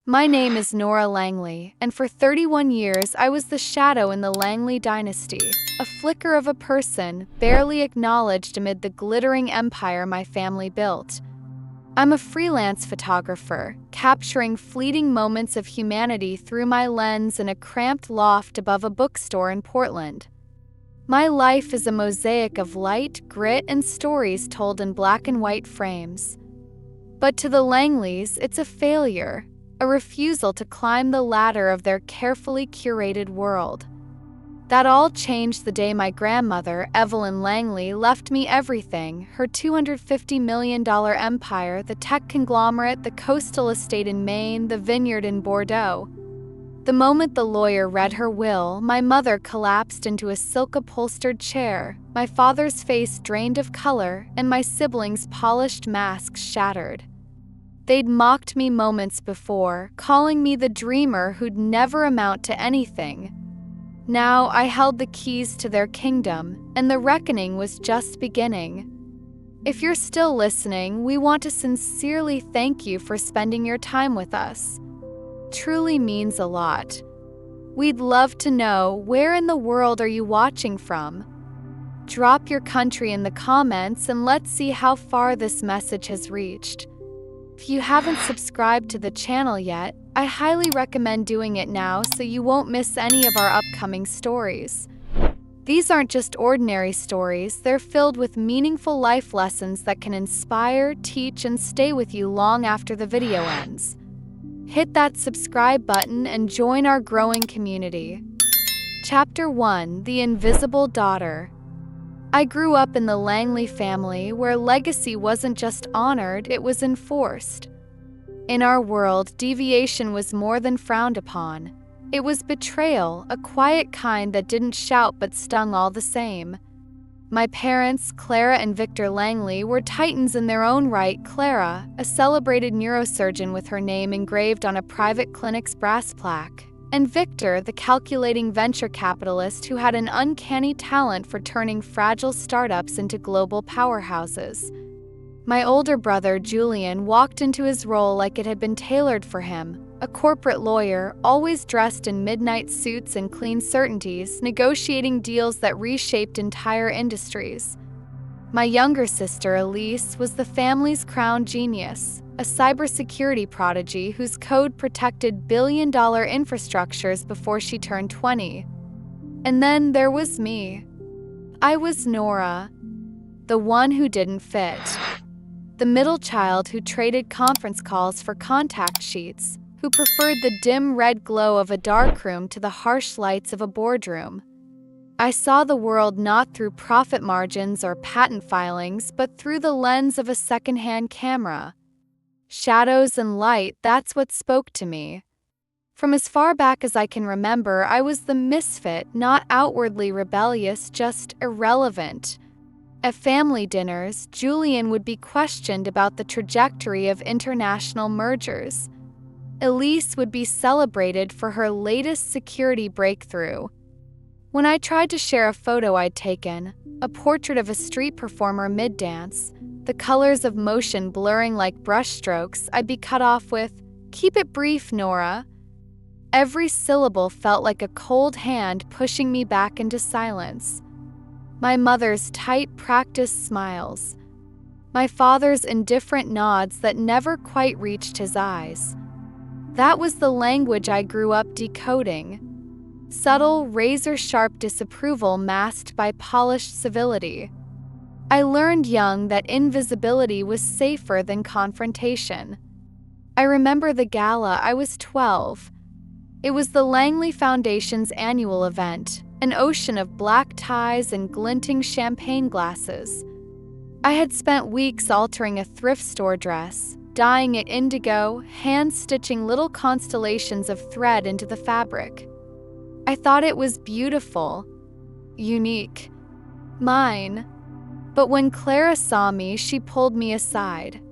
My name is Nora Langley, and for 31 years I was the shadow in the Langley dynasty, a flicker of a person barely acknowledged amid the glittering empire my family built. I'm a freelance photographer, capturing fleeting moments of humanity through my lens in a cramped loft above a bookstore in Portland. My life is a mosaic of light, grit, and stories told in black and white frames. But to the Langleys, it's a failure, a refusal to climb the ladder of their carefully curated world. That all changed the day my grandmother, Evelyn Langley, left me everything: her $250 million empire, the tech conglomerate, the coastal estate in Maine, the vineyard in Bordeaux. The moment the lawyer read her will, my mother collapsed into a silk-upholstered chair, my father's face drained of color, and my siblings' polished masks shattered. They'd mocked me moments before, calling me the dreamer who'd never amount to anything. Now I held the keys to their kingdom, and the reckoning was just beginning. If you're still listening, we want to sincerely thank you for spending your time with us. Truly means a lot. We'd love to know, where in the world are you watching from? Drop your country in the comments and let's see how far this message has reached. If you haven't subscribed to the channel yet, I highly recommend doing it now so you won't miss any of our upcoming stories. These aren't just ordinary stories, they're filled with meaningful life lessons that can inspire, teach, and stay with you long after the video ends. Hit that subscribe button and join our growing community. Chapter 1: The Invisible Daughter. I grew up in the Langley family, where legacy wasn't just honored, it was enforced. In our world, deviation was more than frowned upon. It was betrayal, a quiet kind that didn't shout but stung all the same. My parents, Clara and Victor Langley, were titans in their own right. Clara, a celebrated neurosurgeon with her name engraved on a private clinic's brass plaque, and Victor, the calculating venture capitalist who had an uncanny talent for turning fragile startups into global powerhouses. My older brother, Julian, walked into his role like it had been tailored for him, a corporate lawyer, always dressed in midnight suits and clean certainties, negotiating deals that reshaped entire industries. My younger sister, Elise, was the family's crown genius, a cybersecurity prodigy whose code protected billion-dollar infrastructures before she turned 20. And then there was me. I was Nora, the one who didn't fit. The middle child who traded conference calls for contact sheets, who preferred the dim red glow of a darkroom to the harsh lights of a boardroom. I saw the world not through profit margins or patent filings, but through the lens of a secondhand camera. Shadows and light, that's what spoke to me. From as far back as I can remember, I was the misfit, not outwardly rebellious, just irrelevant. At family dinners, Julian would be questioned about the trajectory of international mergers. Elise would be celebrated for her latest security breakthrough. When I tried to share a photo I'd taken, a portrait of a street performer mid-dance, the colors of motion blurring like brushstrokes, I'd be cut off with, "Keep it brief, Nora." Every syllable felt like a cold hand pushing me back into silence. My mother's tight, practiced smiles. My father's indifferent nods that never quite reached his eyes. That was the language I grew up decoding. Subtle, razor-sharp disapproval masked by polished civility. I learned young that invisibility was safer than confrontation. I remember the gala. I was 12. It was the Langley Foundation's annual event, an ocean of black ties and glinting champagne glasses. I had spent weeks altering a thrift store dress, dyeing it indigo, hand-stitching little constellations of thread into the fabric. I thought it was beautiful, unique, mine. But when Clara saw me, she pulled me aside.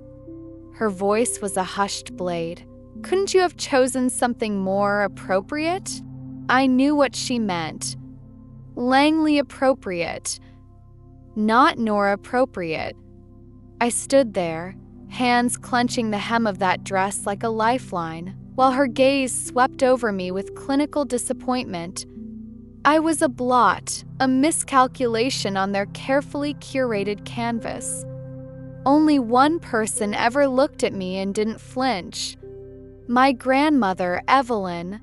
Her voice was a hushed blade. "Couldn't you have chosen something more appropriate?" I knew what she meant. Langley appropriate, not Nora appropriate. I stood there, hands clenching the hem of that dress like a lifeline, while her gaze swept over me with clinical disappointment. I was a blot, a miscalculation on their carefully curated canvas. Only one person ever looked at me and didn't flinch. My grandmother, Evelyn.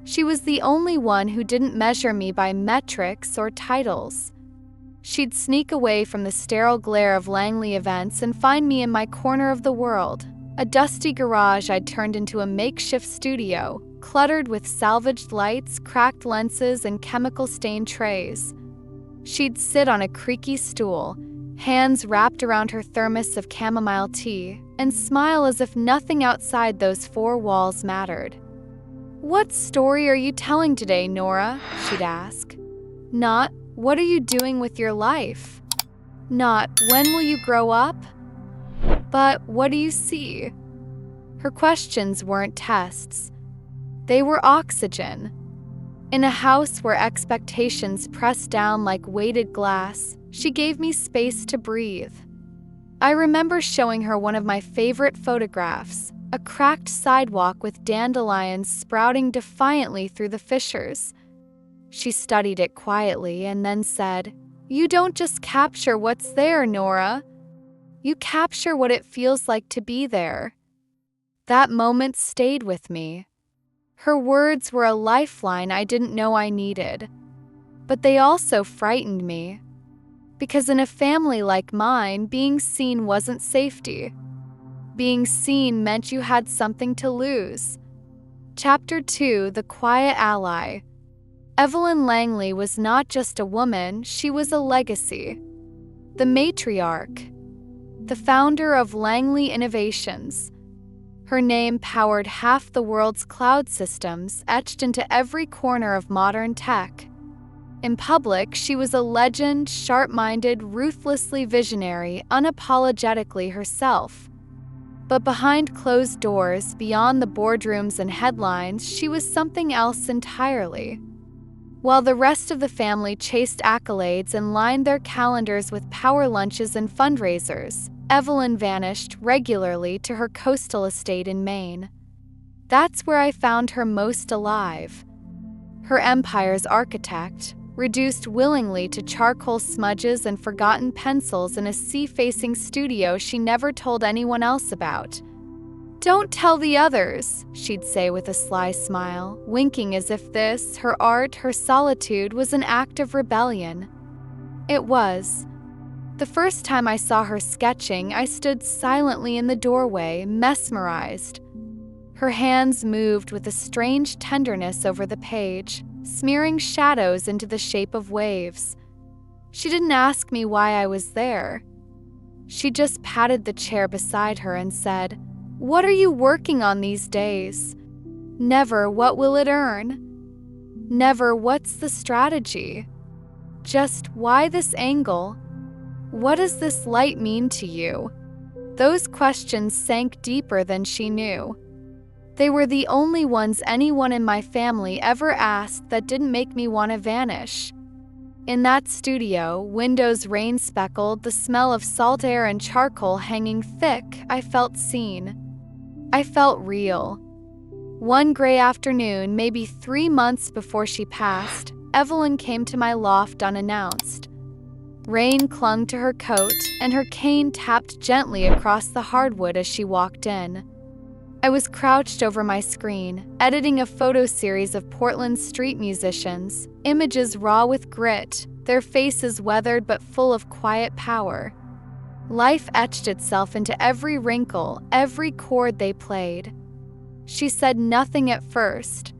She was the only one who didn't measure me by metrics or titles. She'd sneak away from the sterile glare of Langley events and find me in my corner of the world, a dusty garage I'd turned into a makeshift studio, cluttered with salvaged lights, cracked lenses, and chemical-stained trays. She'd sit on a creaky stool, hands wrapped around her thermos of chamomile tea, and smile as if nothing outside those four walls mattered. "What story are you telling today, Nora?" she'd ask. Not, "What are you doing with your life?" Not, "When will you grow up?" But, "What do you see?" Her questions weren't tests. They were oxygen. In a house where expectations pressed down like weighted glass, she gave me space to breathe. I remember showing her one of my favorite photographs, a cracked sidewalk with dandelions sprouting defiantly through the fissures. She studied it quietly and then said, "You don't just capture what's there, Nora. You capture what it feels like to be there." That moment stayed with me. Her words were a lifeline I didn't know I needed. But they also frightened me. Because in a family like mine, being seen wasn't safety. Being seen meant you had something to lose. Chapter 2: The Quiet Ally. Evelyn Langley was not just a woman, she was a legacy. The matriarch. The founder of Langley Innovations. Her name powered half the world's cloud systems, etched into every corner of modern tech. In public, she was a legend, sharp-minded, ruthlessly visionary, unapologetically herself. But behind closed doors, beyond the boardrooms and headlines, she was something else entirely. While the rest of the family chased accolades and lined their calendars with power lunches and fundraisers, Evelyn vanished regularly to her coastal estate in Maine. That's where I found her most alive. Her empire's architect, reduced willingly to charcoal smudges and forgotten pencils in a sea-facing studio she never told anyone else about. "Don't tell the others," she'd say with a sly smile, winking as if this, her art, her solitude, was an act of rebellion. It was. The first time I saw her sketching, I stood silently in the doorway, mesmerized. Her hands moved with a strange tenderness over the page, smearing shadows into the shape of waves. She didn't ask me why I was there. She just patted the chair beside her and said, "What are you working on these days?" Never, "What will it earn?" Never, "What's the strategy?" Just, "Why this angle? What does this light mean to you?" Those questions sank deeper than she knew. They were the only ones anyone in my family ever asked that didn't make me want to vanish. In that studio, windows rain-speckled, the smell of salt air and charcoal hanging thick, I felt seen. I felt real. One gray afternoon, maybe 3 months before she passed, Evelyn came to my loft unannounced. Rain clung to her coat, and her cane tapped gently across the hardwood as she walked in. I was crouched over my screen, editing a photo series of Portland's street musicians, images raw with grit, their faces weathered but full of quiet power. Life etched itself into every wrinkle, every chord they played. She said nothing at first,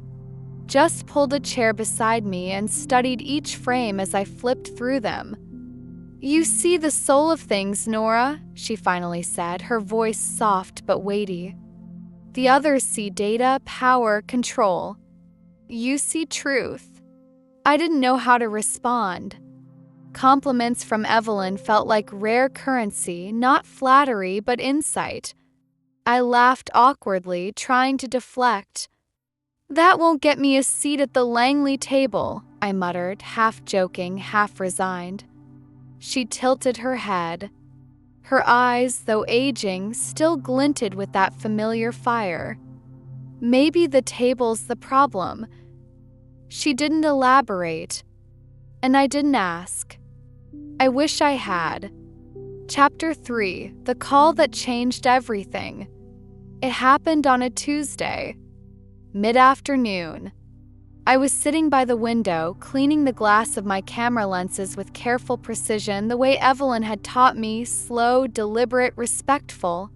just pulled a chair beside me and studied each frame as I flipped through them. "You see the soul of things, Nora," she finally said, her voice soft but weighty. "The others see data, power, control. You see truth." I didn't know how to respond. Compliments from Evelyn felt like rare currency, not flattery but insight. I laughed awkwardly, trying to deflect. "That won't get me a seat at the Langley table," I muttered, half joking, half resigned. She tilted her head. Her eyes, though aging, still glinted with that familiar fire. Maybe the table's the problem. She didn't elaborate, and I didn't ask. I wish I had. Chapter 3: The Call That Changed Everything. It happened on a Tuesday, mid-afternoon. I was sitting by the window, cleaning the glass of my camera lenses with careful precision, the way Evelyn had taught me, slow, deliberate, respectful.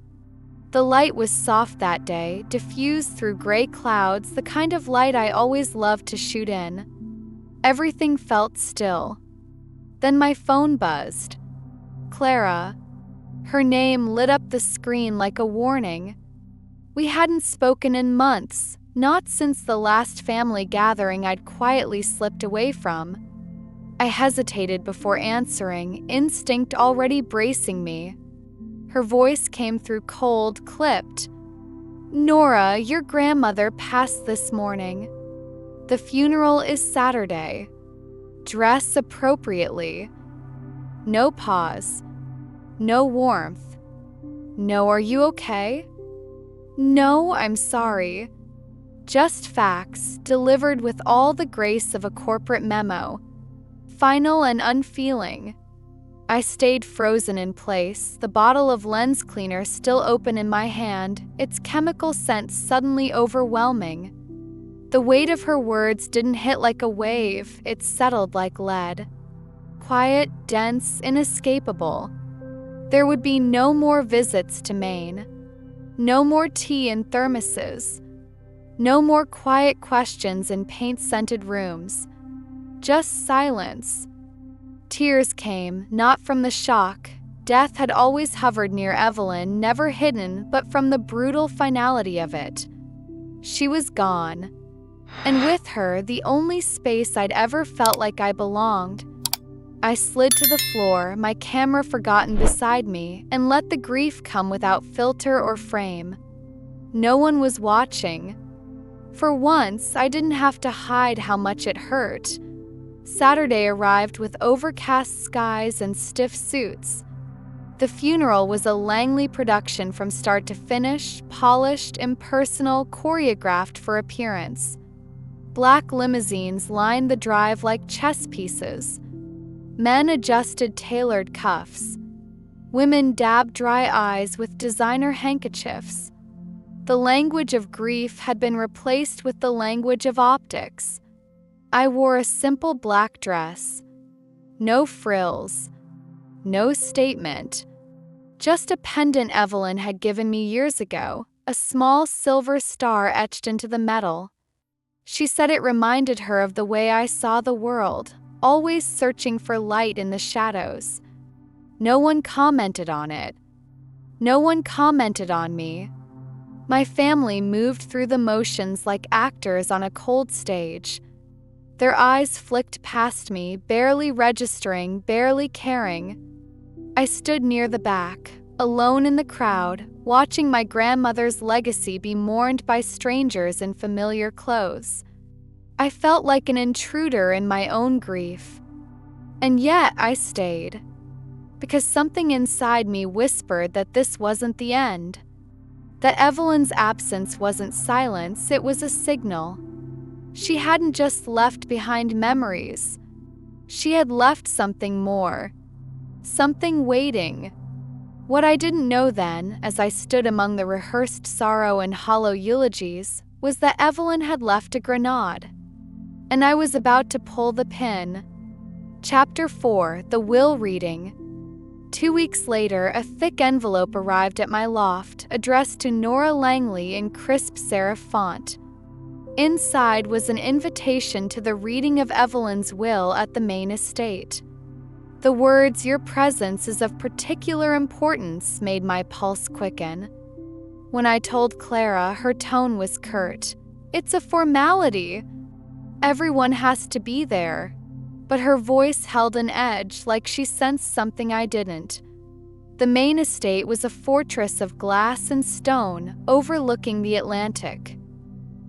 The light was soft that day, diffused through gray clouds, the kind of light I always loved to shoot in. Everything felt still. Then my phone buzzed. Clara. Her name lit up the screen like a warning. We hadn't spoken in months, not since the last family gathering I'd quietly slipped away from. I hesitated before answering, instinct already bracing me. Her voice came through cold, clipped. "Nora, your grandmother passed this morning. The funeral is Saturday. Dress appropriately." No pause. No warmth. "No, are you okay?" "No, I'm sorry." Just facts, delivered with all the grace of a corporate memo. Final and unfeeling. I stayed frozen in place, the bottle of lens cleaner still open in my hand, its chemical scent suddenly overwhelming. The weight of her words didn't hit like a wave, it settled like lead. Quiet, dense, inescapable. There would be no more visits to Maine. No more tea in thermoses. No more quiet questions in paint-scented rooms. Just silence. Tears came, not from the shock. Death had always hovered near Evelyn, never hidden, but from the brutal finality of it. She was gone. And with her, the only space I'd ever felt like I belonged. I slid to the floor, my camera forgotten beside me, and let the grief come without filter or frame. No one was watching. For once, I didn't have to hide how much it hurt. Saturday arrived with overcast skies and stiff suits. The funeral was a Langley production from start to finish, polished, impersonal, choreographed for appearance. Black limousines lined the drive like chess pieces. Men adjusted tailored cuffs. Women dabbed dry eyes with designer handkerchiefs. The language of grief had been replaced with the language of optics. I wore a simple black dress. No frills. No statement. Just a pendant Evelyn had given me years ago, a small silver star etched into the metal. She said it reminded her of the way I saw the world, always searching for light in the shadows. No one commented on it. No one commented on me. My family moved through the motions like actors on a cold stage. Their eyes flicked past me, barely registering, barely caring. I stood near the back, alone in the crowd, watching my grandmother's legacy be mourned by strangers in familiar clothes. I felt like an intruder in my own grief. And yet I stayed, because something inside me whispered that this wasn't the end. That Evelyn's absence wasn't silence, it was a signal. She hadn't just left behind memories. She had left something more. Something waiting. What I didn't know then, as I stood among the rehearsed sorrow and hollow eulogies, was that Evelyn had left a grenade. And I was about to pull the pin. Chapter 4: The Will Reading. 2 weeks later, a thick envelope arrived at my loft, addressed to Nora Langley in crisp serif font. Inside was an invitation to the reading of Evelyn's will at the Maine estate. The words, "Your presence is of particular importance," made my pulse quicken. When I told Clara, her tone was curt. "It's a formality. Everyone has to be there." But her voice held an edge, like she sensed something I didn't. The Maine estate was a fortress of glass and stone, overlooking the Atlantic.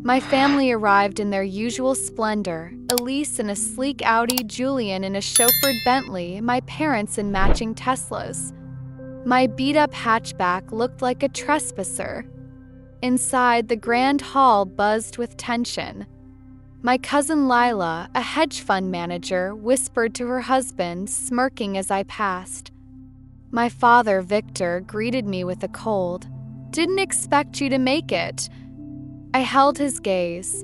My family arrived in their usual splendor, Elise in a sleek Audi, Julian in a chauffeured Bentley, my parents in matching Teslas. My beat-up hatchback looked like a trespasser. Inside, the grand hall buzzed with tension. My cousin Lila, a hedge fund manager, whispered to her husband, smirking as I passed. My father, Victor, greeted me with a cold, "Didn't expect you to make it." I held his gaze.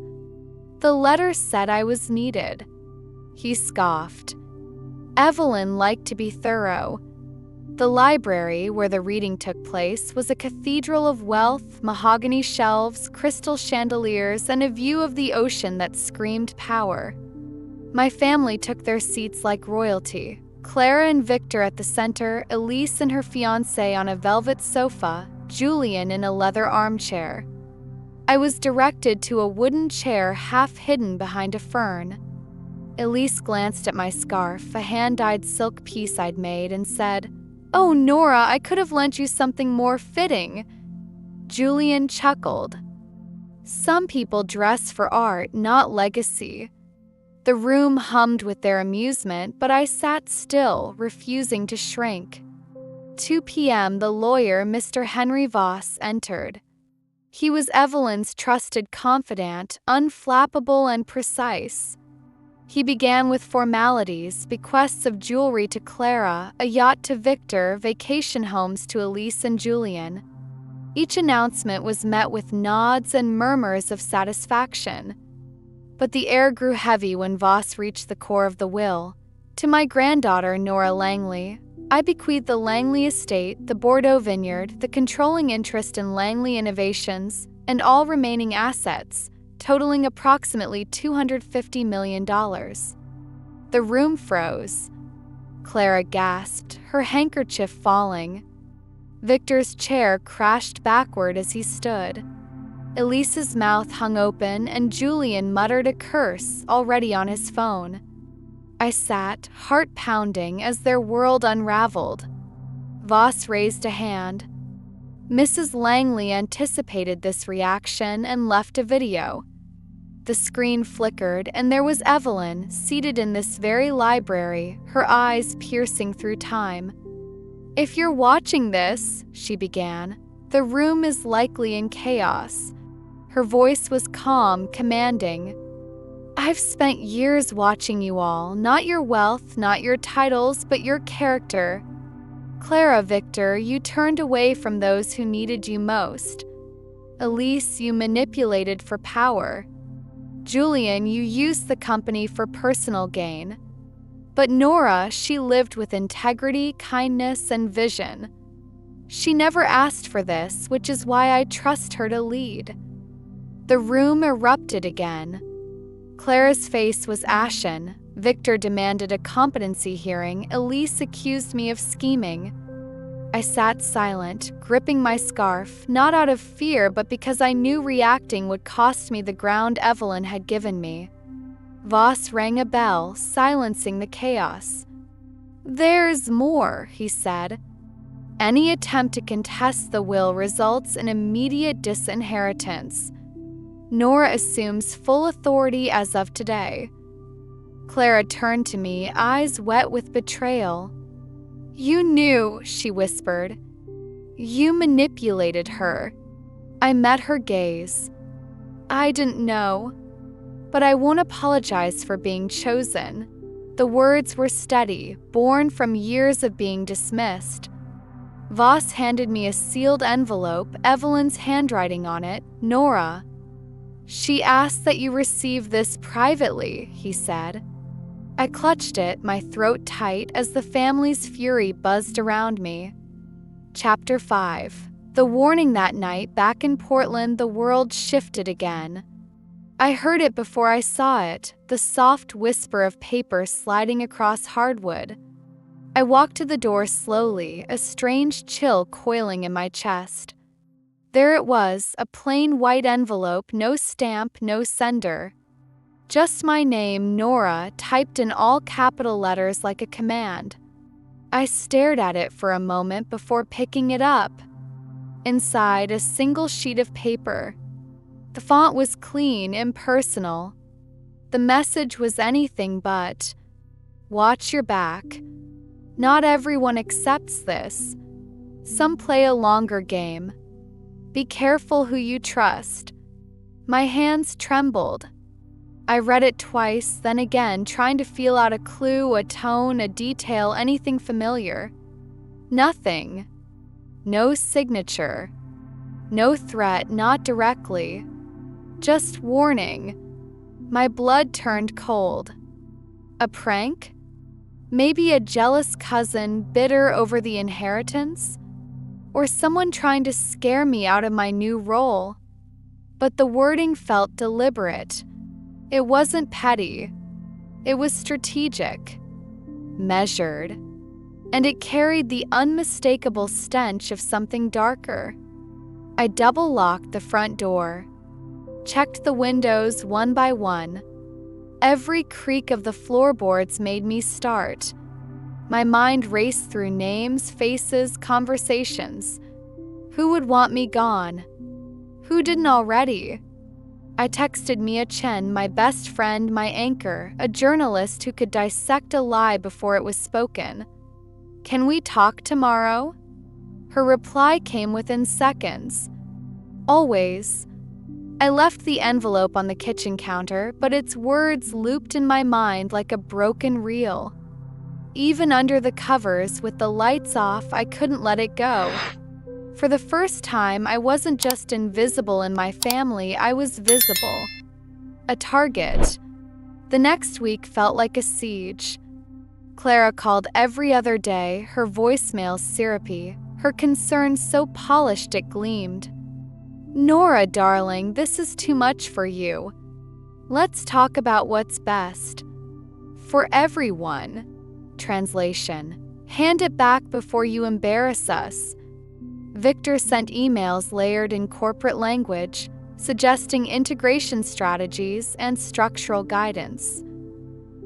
The letter said I was needed. He scoffed. Evelyn liked to be thorough. The library, where the reading took place, was a cathedral of wealth, mahogany shelves, crystal chandeliers, and a view of the ocean that screamed power. My family took their seats like royalty. Clara and Victor at the center, Elise and her fiancé on a velvet sofa, Julian in a leather armchair. I was directed to a wooden chair half hidden behind a fern. Elise glanced at my scarf, a hand-dyed silk piece I'd made, and said, "Oh, Nora, I could have lent you something more fitting." Julian chuckled. Some people dress for art, not legacy. The room hummed with their amusement, but I sat still, refusing to shrink. 2 p.m., the lawyer, Mr. Henry Voss, entered. He was Evelyn's trusted confidant, unflappable and precise. He began with formalities, bequests of jewelry to Clara, a yacht to Victor, vacation homes to Elise and Julian. Each announcement was met with nods and murmurs of satisfaction. But the air grew heavy when Voss reached the core of the will. To my granddaughter, Nora Langley, I bequeath the Langley estate, the Bordeaux vineyard, the controlling interest in Langley Innovations, and all remaining assets, totaling approximately $250 million. The room froze. Clara gasped, her handkerchief falling. Victor's chair crashed backward as he stood. Elise's mouth hung open, and Julian muttered a curse, already on his phone. I sat, heart pounding, as their world unraveled. Voss raised a hand. Mrs. Langley anticipated this reaction and left a video. The screen flickered, and there was Evelyn, seated in this very library, her eyes piercing through time. "If you're watching this," she began, "the room is likely in chaos." Her voice was calm, commanding. "I've spent years watching you all, not your wealth, not your titles, but your character. Clara, Victor, you turned away from those who needed you most. Elise, you manipulated for power. Julian, you used the company for personal gain. But Nora, she lived with integrity, kindness, and vision. She never asked for this, which is why I trust her to lead." The room erupted again. Clara's face was ashen. Victor demanded a competency hearing. Elise accused me of scheming. I sat silent, gripping my scarf, not out of fear, but because I knew reacting would cost me the ground Evelyn had given me. Voss rang a bell, silencing the chaos. "There's more," he said. "Any attempt to contest the will results in immediate disinheritance. Nora assumes full authority as of today." Clara turned to me, eyes wet with betrayal. "You knew," she whispered. "You manipulated her." I met her gaze. "I didn't know. But I won't apologize for being chosen." The words were steady, born from years of being dismissed. Voss handed me a sealed envelope, Evelyn's handwriting on it, Nora. "She asked that you receive this privately," he said. I clutched it, my throat tight, as the family's fury buzzed around me. Chapter 5. The warning that night, back in Portland, the world shifted again. I heard it before I saw it, the soft whisper of paper sliding across hardwood. I walked to the door slowly, a strange chill coiling in my chest. There it was, a plain white envelope, no stamp, no sender. Just my name, Nora, typed in all capital letters like a command. I stared at it for a moment before picking it up. Inside, a single sheet of paper. The font was clean, impersonal. The message was anything but, "Watch your back. Not everyone accepts this. Some play a longer game." Be careful who you trust. My hands trembled. I read it twice, then again, trying to feel out a clue, a tone, a detail, anything familiar. Nothing. No signature. No threat, not directly. Just warning. My blood turned cold. A prank? Maybe a jealous cousin bitter over the inheritance? Or someone trying to scare me out of my new role? But the wording felt deliberate. It wasn't petty. It was strategic, measured, and it carried the unmistakable stench of something darker. I double-locked the front door, checked the windows one by one. Every creak of the floorboards made me start. My mind raced through names, faces, conversations. Who would want me gone? Who didn't already? I texted Mia Chen, my best friend, my anchor, a journalist who could dissect a lie before it was spoken. Can we talk tomorrow? Her reply came within seconds. Always. I left the envelope on the kitchen counter, but its words looped in my mind like a broken reel. Even under the covers, with the lights off, I couldn't let it go. For the first time, I wasn't just invisible in my family, I was visible. A target. The next week felt like a siege. Clara called every other day, her voicemails syrupy, her concern so polished it gleamed. Nora, darling, this is too much for you. Let's talk about what's best. For everyone. Translation. Hand it back before you embarrass us. Victor sent emails layered in corporate language, suggesting integration strategies and structural guidance.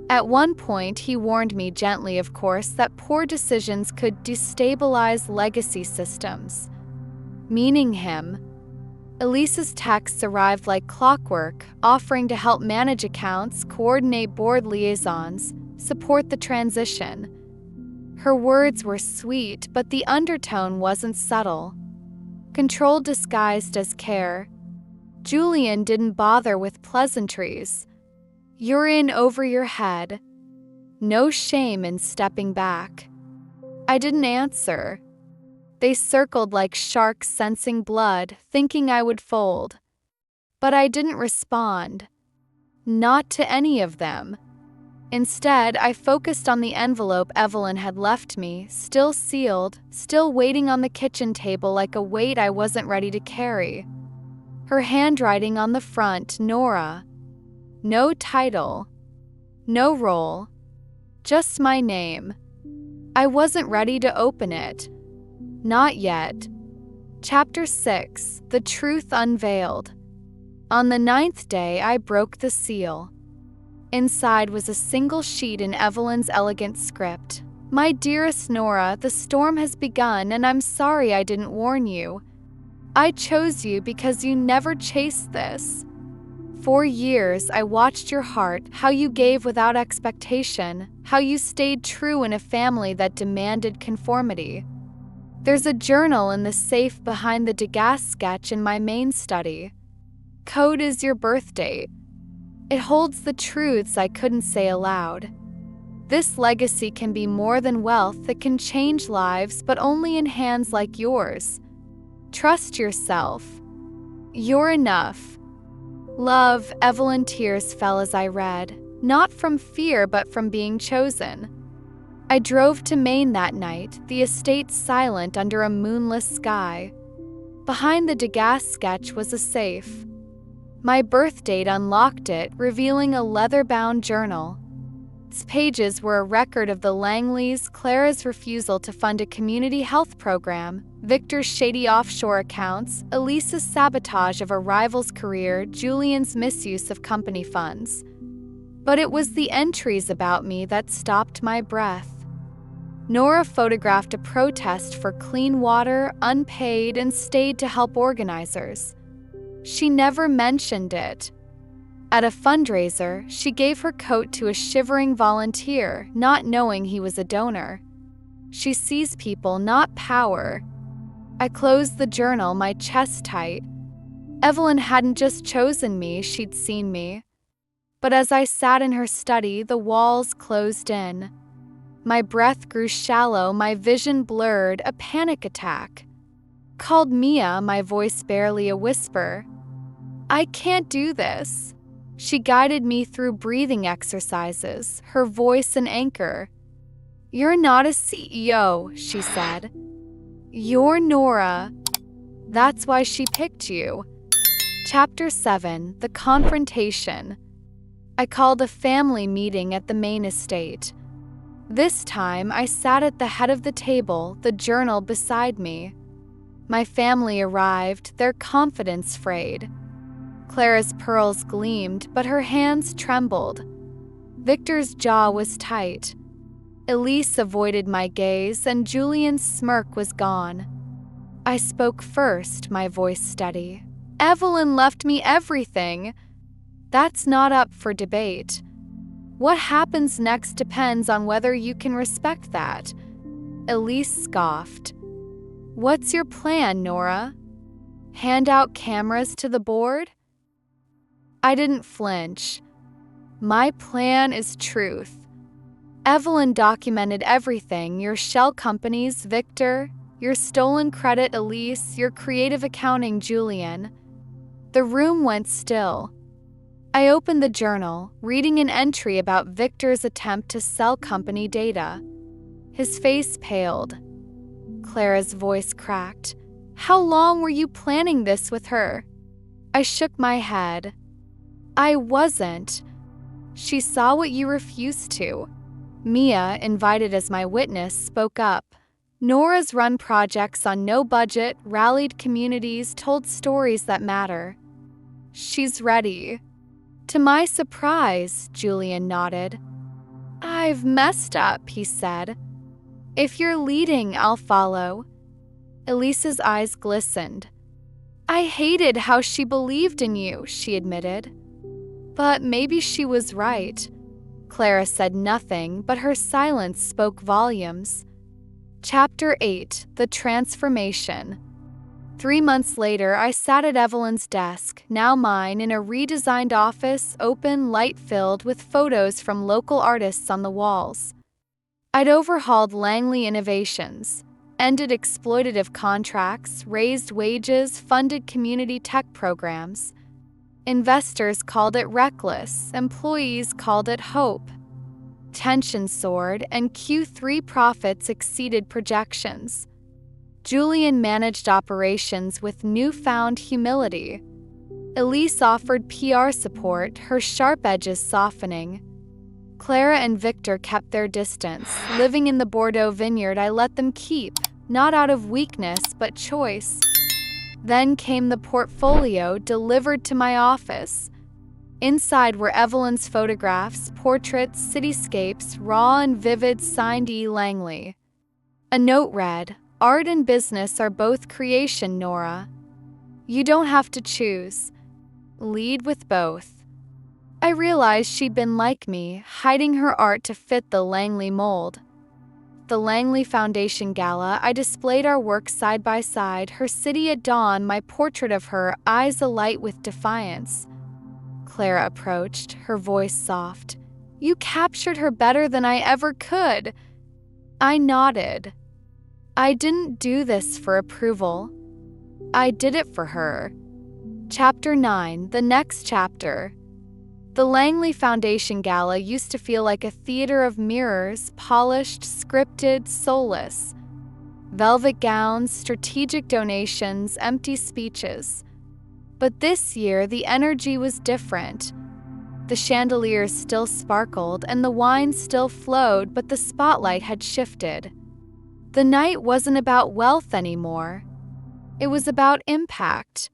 At one point, he warned me gently, of course, that poor decisions could destabilize legacy systems. Meaning him. Elisa's texts arrived like clockwork, offering to help manage accounts, coordinate board liaisons, support the transition. Her words were sweet, but the undertone wasn't subtle. Control disguised as care. Julian didn't bother with pleasantries. You're in over your head. No shame in stepping back. I didn't answer. They circled like sharks sensing blood, thinking I would fold. But I didn't respond. Not to any of them. Instead, I focused on the envelope Evelyn had left me, still sealed, still waiting on the kitchen table like a weight I wasn't ready to carry. Her handwriting on the front, Nora. No title. No role. Just my name. I wasn't ready to open it. Not yet. Chapter 6. The Truth Unveiled. On the 9th day, I broke the seal. Inside was a single sheet in Evelyn's elegant script. My dearest Nora, the storm has begun, and I'm sorry I didn't warn you. I chose you because you never chased this. For years, I watched your heart, how you gave without expectation, how you stayed true in a family that demanded conformity. There's a journal in the safe behind the Degas sketch in my main study. Code is your birth date. It holds the truths I couldn't say aloud. This legacy can be more than wealth that can change lives, but only in hands like yours. Trust yourself. You're enough. Love, Evelyn. Tears fell as I read, not from fear but from being chosen. I drove to Maine that night, the estate silent under a moonless sky. Behind the Degas sketch was a safe. My birth date unlocked it, revealing a leather-bound journal. Its pages were a record of the Langleys, Clara's refusal to fund a community health program, Victor's shady offshore accounts, Elisa's sabotage of a rival's career, Julian's misuse of company funds. But it was the entries about me that stopped my breath. Nora photographed a protest for clean water, unpaid, and stayed to help organizers. She never mentioned it. At a fundraiser, she gave her coat to a shivering volunteer, not knowing he was a donor. She sees people, not power. I closed the journal, my chest tight. Evelyn hadn't just chosen me, she'd seen me. But as I sat in her study, the walls closed in. My breath grew shallow, my vision blurred, a panic attack. Called Mia, my voice barely a whisper. I can't do this. She guided me through breathing exercises, her voice an anchor. You're not a CEO, she said. You're Nora. That's why she picked you. Chapter 7, The Confrontation. I called a family meeting at the main estate. This time, I sat at the head of the table, the journal beside me. My family arrived, their confidence frayed. Clara's pearls gleamed, but her hands trembled. Victor's jaw was tight. Elise avoided my gaze, and Julian's smirk was gone. I spoke first, my voice steady. Evelyn left me everything. That's not up for debate. What happens next depends on whether you can respect that. Elise scoffed. What's your plan, Nora? Hand out cameras to the board? I didn't flinch. My plan is truth. Evelyn documented everything, your shell companies, Victor, your stolen credit, Elise, your creative accounting, Julian. The room went still. I opened the journal, reading an entry about Victor's attempt to sell company data. His face paled. Clara's voice cracked. How long were you planning this with her? I shook my head. I wasn't. She saw what you refused to. Mia, invited as my witness, spoke up. Nora's run projects on no budget, rallied communities, told stories that matter. She's ready. To my surprise, Julian nodded. I've messed up, he said. If you're leading, I'll follow. Elise's eyes glistened. I hated how she believed in you, she admitted. But maybe she was right. Clara said nothing, but her silence spoke volumes. Chapter 8, The Transformation. 3 months later, I sat at Evelyn's desk, now mine, in a redesigned office, open, light-filled, with photos from local artists on the walls. I'd overhauled Langley Innovations, ended exploitative contracts, raised wages, funded community tech programs. Investors called it reckless, employees called it hope. Tension soared, and Q3 profits exceeded projections. Julian managed operations with newfound humility. Elise offered PR support, her sharp edges softening. Clara and Victor kept their distance. Living in the Bordeaux vineyard, I let them keep, not out of weakness, but choice. Then came the portfolio delivered to my office. Inside were Evelyn's photographs, portraits, cityscapes, raw and vivid, signed E. Langley. A note read, Art and business are both creation, Nora. You don't have to choose. Lead with both. I realized she'd been like me, hiding her art to fit the Langley mold. The Langley Foundation Gala, I displayed our work side by side, her city at dawn, my portrait of her, eyes alight with defiance. Clara approached, her voice soft. You captured her better than I ever could. I nodded. I didn't do this for approval. I did it for her. Chapter 9, the next chapter. The Langley Foundation Gala used to feel like a theater of mirrors, polished, scripted, soulless. Velvet gowns, strategic donations, empty speeches. But this year, the energy was different. The chandeliers still sparkled and the wine still flowed, but the spotlight had shifted. The night wasn't about wealth anymore. It was about impact.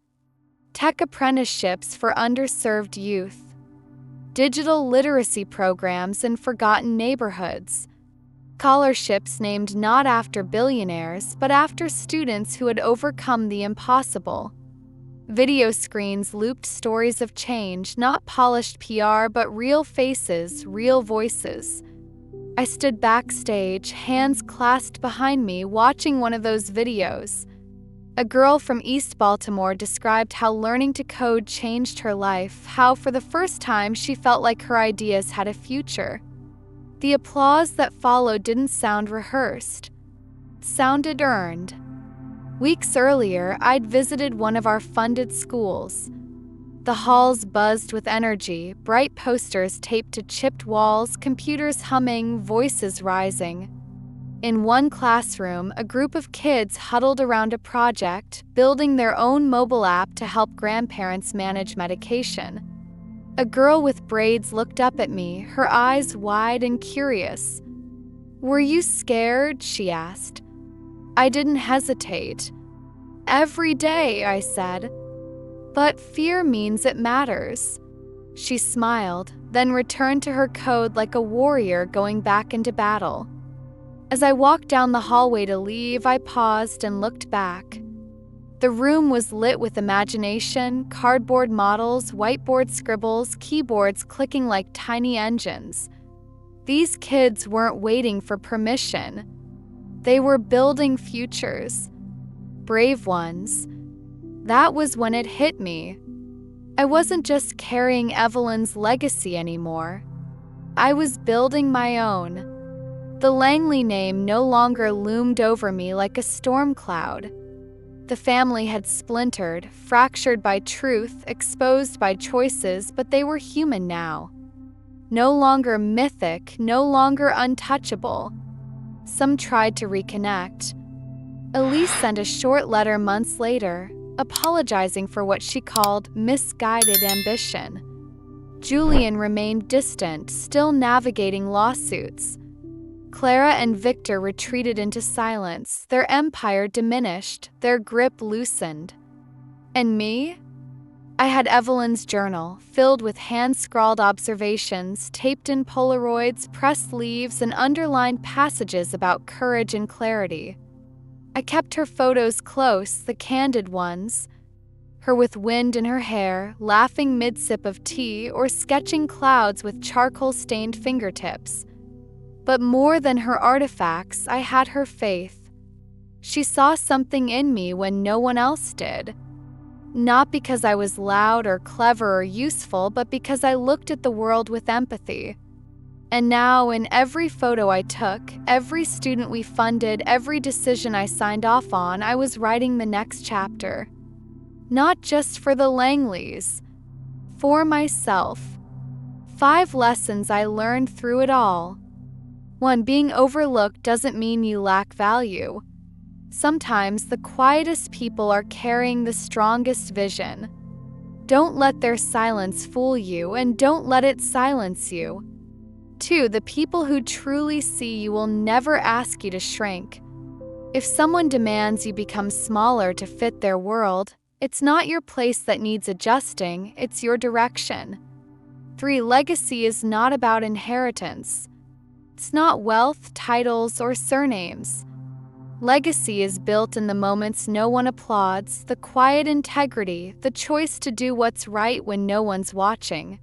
Tech apprenticeships for underserved youth. Digital literacy programs in forgotten neighborhoods. Scholarships named not after billionaires, but after students who had overcome the impossible. Video screens looped stories of change, not polished PR, but real faces, real voices. I stood backstage, hands clasped behind me, watching one of those videos. A girl from East Baltimore described how learning to code changed her life, how for the first time she felt like her ideas had a future. The applause that followed didn't sound rehearsed. It sounded earned. Weeks earlier, I'd visited one of our funded schools. The halls buzzed with energy, bright posters taped to chipped walls, computers humming, voices rising. In one classroom, a group of kids huddled around a project, building their own mobile app to help grandparents manage medication. A girl with braids looked up at me, her eyes wide and curious. "Were you scared?" she asked. I didn't hesitate. "Every day," I said. "But fear means it matters." She smiled, then returned to her code like a warrior going back into battle. As I walked down the hallway to leave, I paused and looked back. The room was lit with imagination, cardboard models, whiteboard scribbles, keyboards clicking like tiny engines. These kids weren't waiting for permission. They were building futures. Brave ones. That was when it hit me. I wasn't just carrying Evelyn's legacy anymore. I was building my own. The Langley name no longer loomed over me like a storm cloud. The family had splintered, fractured by truth, exposed by choices, but they were human now. No longer mythic, no longer untouchable. Some tried to reconnect. Elise sent a short letter months later, apologizing for what she called misguided ambition. Julian remained distant, still navigating lawsuits. Clara and Victor retreated into silence, their empire diminished, their grip loosened. And me? I had Evelyn's journal, filled with hand-scrawled observations, taped in Polaroids, pressed leaves, and underlined passages about courage and clarity. I kept her photos close, the candid ones. Her with wind in her hair, laughing mid-sip of tea, or sketching clouds with charcoal-stained fingertips. But more than her artifacts, I had her faith. She saw something in me when no one else did. Not because I was loud or clever or useful, but because I looked at the world with empathy. And now, in every photo I took, every student we funded, every decision I signed off on, I was writing the next chapter. Not just for the Langleys, for myself. 5 lessons I learned through it all. 1. Being overlooked doesn't mean you lack value. Sometimes the quietest people are carrying the strongest vision. Don't let their silence fool you, and don't let it silence you. 2. The people who truly see you will never ask you to shrink. If someone demands you become smaller to fit their world, it's not your place that needs adjusting, it's your direction. 3. Legacy is not about inheritance. It's not wealth, titles, or surnames. Legacy is built in the moments no one applauds, the quiet integrity, the choice to do what's right when no one's watching.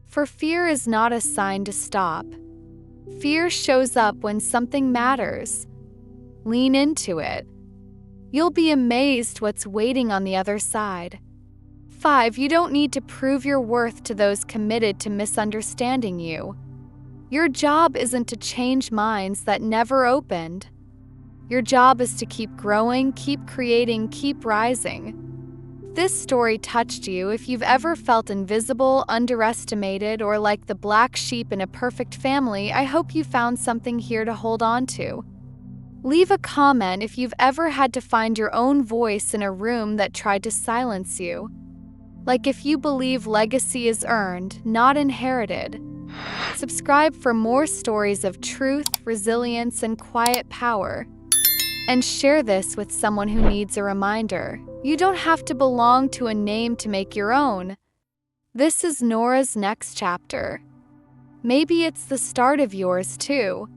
For fear is not a sign to stop. Fear shows up when something matters. Lean into it. You'll be amazed what's waiting on the other side. 5. You don't need to prove your worth to those committed to misunderstanding you. Your job isn't to change minds that never opened. Your job is to keep growing, keep creating, keep rising. If this story touched you, if you've ever felt invisible, underestimated, or like the black sheep in a perfect family, I hope you found something here to hold on to. Leave a comment if you've ever had to find your own voice in a room that tried to silence you. Like if you believe legacy is earned, not inherited. Subscribe for more stories of truth, resilience, and quiet power. And share this with someone who needs a reminder. You don't have to belong to a name to make your own. This is Nora's next chapter. Maybe it's the start of yours too.